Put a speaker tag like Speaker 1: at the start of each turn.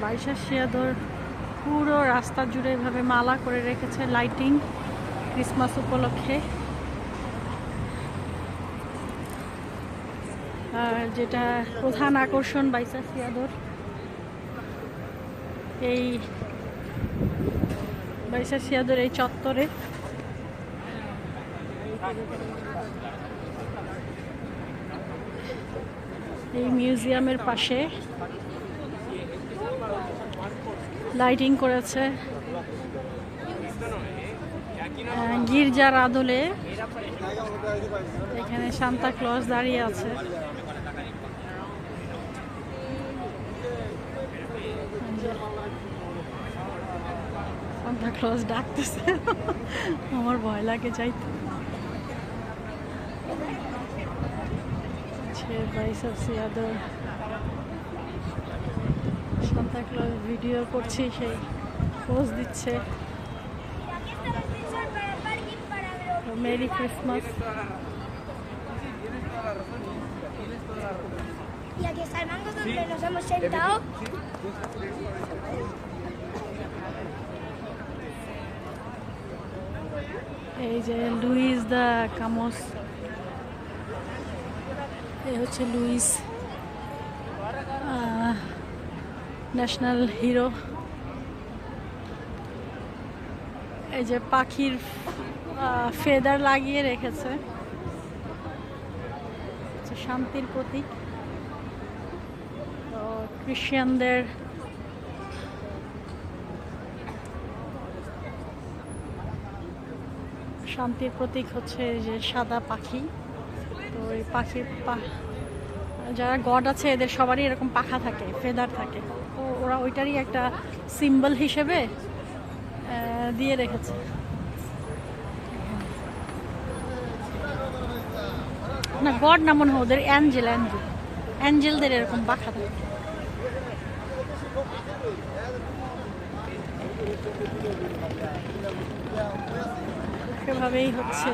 Speaker 1: বাইশা সিয়াদর পুরো রাস্তা জুড়ে এভাবে মালা করে রেখেছে লাইটিং ক্রিসমাস উপলক্ষে। আর যেটা প্রধান আকর্ষণ বাইশা সিয়াদর, এই বাইশা সিয়াদর এই চত্বরে এই মিউজিয়ামের পাশে লাইটিং করেছে গির্জার আদলে। এখানে সান্তা ক্লজ দাঁড়িয়ে আছে। সান্তা ক্লজ ডাকতেছে, আমার ভয় লাগে যাইতে। বাইশা সিয়াদর সান্তা ক্লজ ভিডিও করছি, সেই পোজ দিচ্ছে। Merry Christmas.
Speaker 2: Y aquí está el mango donde nos hemos sentado.
Speaker 1: এই যে লুইস দা কামোস, এই হচ্ছে লুইস, ন্যাশনাল হিরো। এই যে পাখির ফেদার লাগিয়ে রেখেছে, শান্তির প্রতীক। তো খ্রিস্টানদের শান্তির প্রতীক হচ্ছে যে সাদা পাখি। তো এই পাখির যারা গড আছে এদের সবারই এরকম পাখা থাকে, ফেদার থাকে। তো ওরা ওইটারই একটা সিম্বল হিসেবে দিয়ে রেখেছে। না, গড না মনে হয়, ওদের অ্যাঞ্জেল, অ্যাঞ্জেলদের এরকম পাখা থাকে। সেভাবেই হচ্ছে।